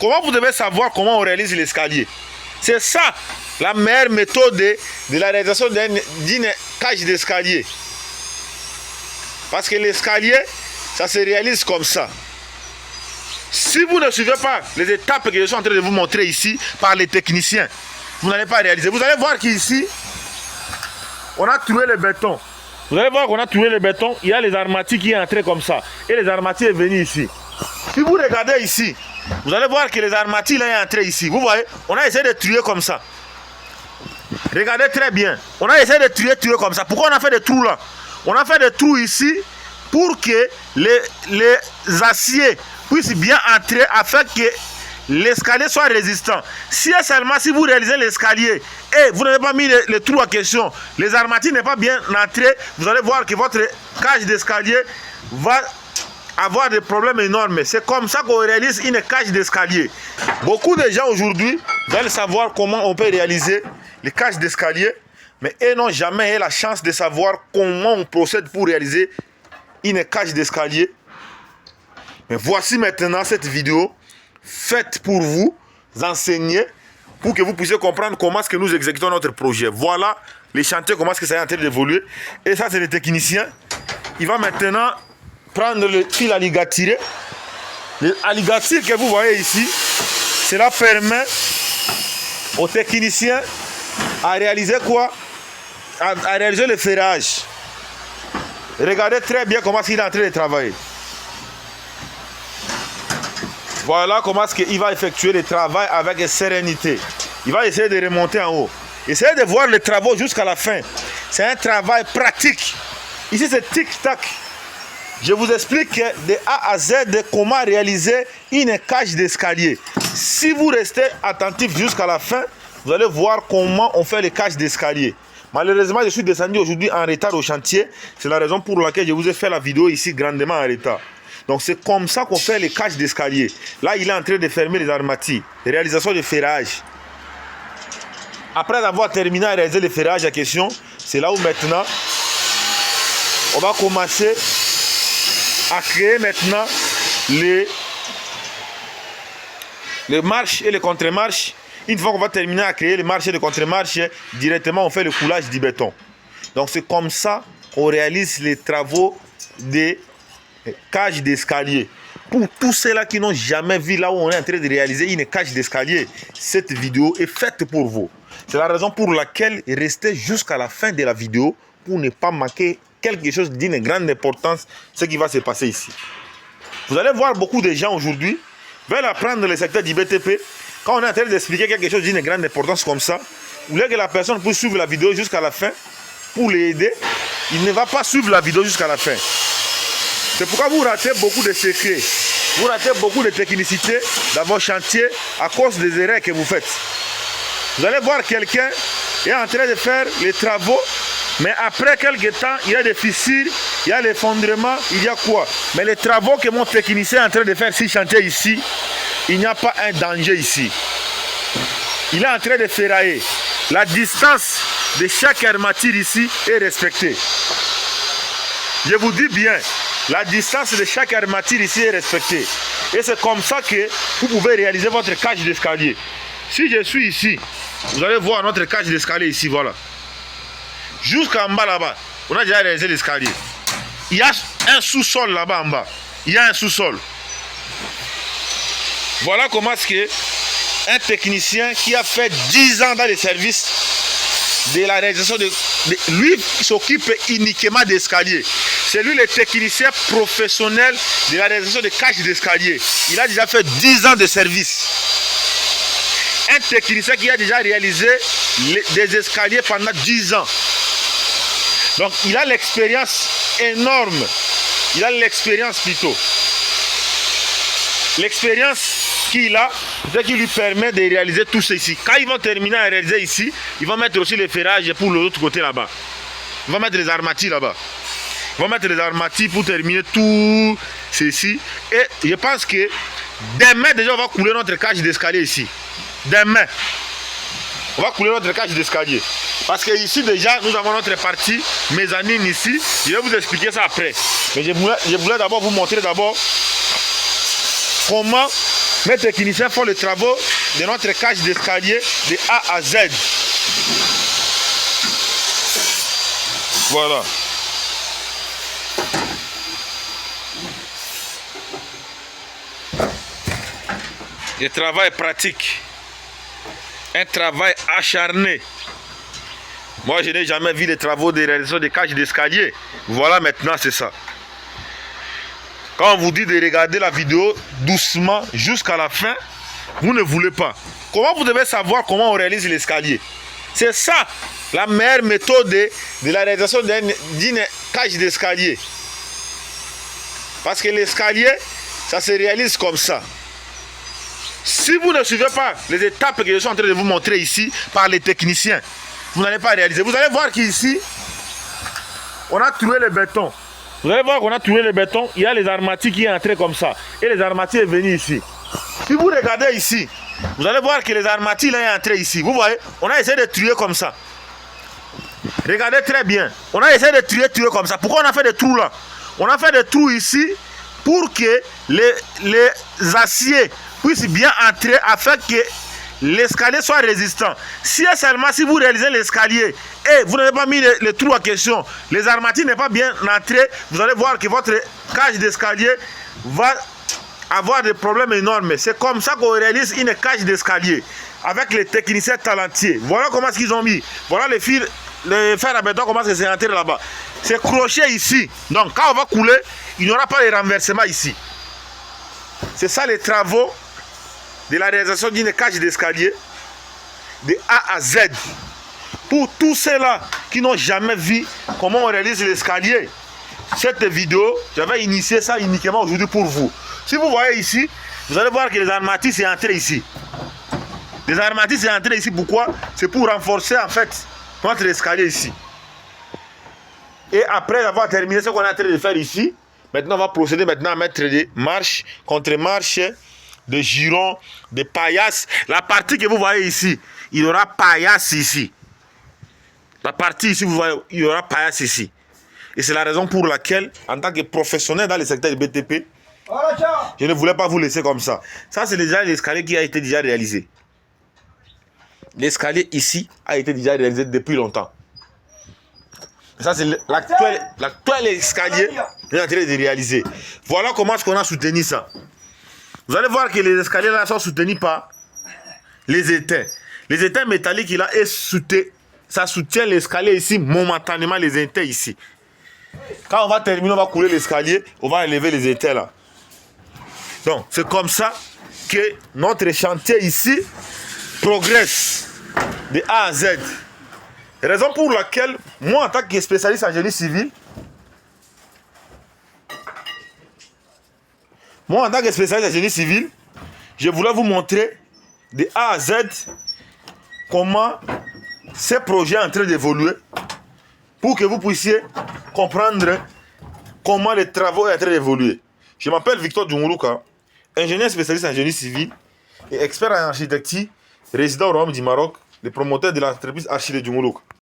Comment vous devez savoir comment on réalise l'escalier? C'est ça la meilleure méthode de la réalisation d'une cage d'escalier. Parce que l'escalier, ça se réalise comme ça. Si vous ne suivez pas les étapes que je suis en train de vous montrer ici par les techniciens, vous n'allez pas réaliser. Vous allez voir qu'ici, on a trouvé le béton. Vous allez voir qu'on a trouvé le béton. Il y a les armatures qui sont entrées comme ça. Et les armatures sont venues ici. Si vous regardez ici, vous allez voir que les armatures sont entrées ici. Vous voyez, on a essayé de trier comme ça. Regardez très bien. On a essayé de trier comme ça. Pourquoi on a fait des trous là? On a fait des trous ici pour que les aciers puissent bien entrer afin que l'escalier soit résistant. Si vous réalisez l'escalier et vous n'avez pas mis les trous en question, les armatures n'est pas bien entrées, vous allez voir que votre cage d'escalier va avoir des problèmes énormes. C'est comme ça qu'on réalise une cage d'escalier. Beaucoup de gens aujourd'hui veulent savoir comment on peut réaliser les cages d'escalier, mais ils n'ont jamais eu la chance de savoir comment on procède pour réaliser une cage d'escalier. Mais voici maintenant cette vidéo faite pour vous enseigner, pour que vous puissiez comprendre comment est-ce que nous exécutons notre projet. Voilà les chantiers, comment est-ce que ça est en train d'évoluer. Et ça, c'est le technicien. Il va maintenant prendre le fil à ligaturer. Le ligature que vous voyez ici, cela permet au technicien à réaliser quoi? À réaliser le ferrage. Regardez très bien comment il est en train de travailler. Voilà comment est-ce qu'il va effectuer le travail avec sérénité. Il va essayer de remonter en haut. Essayez de voir les travaux jusqu'à la fin. C'est un travail pratique. Ici, c'est tic-tac. Je vous explique de A à Z de comment réaliser une cage d'escalier. Si vous restez attentif jusqu'à la fin, vous allez voir comment on fait les cages d'escalier. Malheureusement, je suis descendu aujourd'hui en retard au chantier. C'est la raison pour laquelle je vous ai fait la vidéo ici grandement en retard. Donc c'est comme ça qu'on fait les cages d'escalier. Là, il est en train de fermer les armatures. Réalisation de ferrage. Après avoir terminé à réaliser le ferrage à question, c'est là où maintenant, on va commencer à créer maintenant les marches et les contre-marches. Une fois qu'on va terminer à créer les marches et les contre-marches, directement on fait le coulage du béton. Donc c'est comme ça qu'on réalise les travaux des cages d'escalier. Pour tous ceux-là qui n'ont jamais vu là où on est en train de réaliser une cage d'escalier, cette vidéo est faite pour vous. C'est la raison pour laquelle restez jusqu'à la fin de la vidéo pour ne pas manquer quelque chose d'une grande importance, ce qui va se passer ici. Vous allez voir beaucoup de gens aujourd'hui veulent apprendre le secteur du BTP. Quand on est en train d'expliquer quelque chose d'une grande importance comme ça, vous voulez que la personne puisse suivre la vidéo jusqu'à la fin pour l'aider, il ne va pas suivre la vidéo jusqu'à la fin. C'est pourquoi vous ratez beaucoup de secrets, vous ratez beaucoup de technicité dans vos chantiers à cause des erreurs que vous faites. Vous allez voir quelqu'un est en train de faire les travaux, mais après quelques temps, il y a des fissures, il y a l'effondrement, il y a quoi? Mais les travaux que mon technicien est en train de faire sur chantier ici, il n'y a pas un danger ici. Il est en train de ferrailler. La distance de chaque armature ici est respectée. Je vous dis bien, la distance de chaque armature ici est respectée. Et c'est comme ça que vous pouvez réaliser votre cage d'escalier. Si je suis ici, vous allez voir notre cage d'escalier ici, voilà. Jusqu'en bas là-bas, on a déjà réalisé l'escalier. Il y a un sous-sol là-bas en bas. Il y a un sous-sol. Voilà comment est-ce que un technicien qui a fait 10 ans dans les services de la réalisation lui il s'occupe uniquement d'escalier. C'est lui le technicien professionnel de la réalisation de cages d'escalier. Il a déjà fait 10 ans de service. Un technicien qui a déjà réalisé des escaliers pendant 10 ans. Donc il a l'expérience énorme. Il a l'expérience plutôt. L'expérience qu'il a, c'est ce qui lui permet de réaliser tout ceci. Quand ils vont terminer à réaliser ici, ils vont mettre aussi les ferrages pour l'autre côté là-bas. Ils vont mettre les armatures là-bas. Ils vont mettre les armatures pour terminer tout ceci. Et je pense que demain déjà on va couler notre cage d'escalier ici. Demain, on va couler notre cage d'escalier. Parce que ici déjà nous avons notre partie mezzanine ici. Je vais vous expliquer ça après. Mais je voulais d'abord vous montrer d'abord comment Mes techniciens font les travaux de notre cage d'escalier de A à Z. Voilà. Le travail pratique. Un travail acharné. Moi, je n'ai jamais vu les travaux de réalisation de cages d'escalier. Voilà, maintenant, c'est ça. Quand on vous dit de regarder la vidéo doucement jusqu'à la fin, vous ne voulez pas. Comment vous devez savoir comment on réalise l'escalier? C'est ça, la meilleure méthode de la réalisation d'une cage d'escalier. Parce que l'escalier, ça se réalise comme ça. Si vous ne suivez pas les étapes que je suis en train de vous montrer ici par les techniciens, vous n'allez pas réaliser. Vous allez voir qu'ici, on a trouvé le béton. Vous allez voir qu'on a trouvé le béton. Il y a les armatures qui sont entrées comme ça. Et les armatures sont venues ici. Si vous regardez ici, vous allez voir que les armatures sont entrées ici. Vous voyez, on a essayé de trier comme ça. Regardez très bien. On a essayé de trier comme ça. Pourquoi on a fait des trous là? On a fait des trous ici pour que les aciers puissent bien entrer afin que l'escalier soit résistant. Si vous réalisez l'escalier et vous n'avez pas mis le trou en question, les armatures n'est pas bien entrées, vous allez voir que votre cage d'escalier va avoir des problèmes énormes. C'est comme ça qu'on réalise une cage d'escalier avec les techniciens talentueux. Voilà comment ils ont mis. Voilà les fils, le fer à béton, comment c'est entré là-bas. C'est crochet ici. Donc quand on va couler, il n'y aura pas de renversement ici. C'est ça les travaux de la réalisation d'une cage d'escalier de A à Z. Pour tous ceux-là qui n'ont jamais vu comment on réalise l'escalier, cette vidéo, j'avais initié ça uniquement aujourd'hui pour vous. Si vous voyez ici, vous allez voir que les armatures sont entrées ici. Les armatures sont entrées ici, pourquoi? C'est pour renforcer en fait notre escalier ici. Et après avoir terminé ce qu'on est en train de faire ici, maintenant on va procéder maintenant à mettre des marches, contre-marches, des girons, des paillasses. La partie que vous voyez ici, il y aura paillasse ici. La partie ici, vous voyez, il y aura paillasse ici. Et c'est la raison pour laquelle, en tant que professionnel dans le secteur du BTP, je ne voulais pas vous laisser comme ça. Ça, c'est déjà l'escalier qui a été déjà réalisé. L'escalier ici a été déjà réalisé depuis longtemps. Ça, c'est l'actuel escalier qu'on est en train de réaliser. Voilà comment est-ce qu'on a soutenu ça. Vous allez voir que les escaliers là sont soutenus par les étains. Les étains métalliques là, ça soutient l'escalier ici, momentanément les étains ici. Quand on va terminer, on va couler l'escalier, on va élever les étains là. Donc, c'est comme ça que notre chantier ici progresse de A à Z. Raison pour laquelle, moi en tant que spécialiste en génie civil, je voulais vous montrer de A à Z comment ce projet est en train d'évoluer pour que vous puissiez comprendre comment les travaux sont en train d'évoluer. Je m'appelle Victor Djunguruka, ingénieur spécialiste en génie civil et expert en architecture, résident au Royaume du Maroc, le promoteur de l'entreprise Archi de Djunguruka.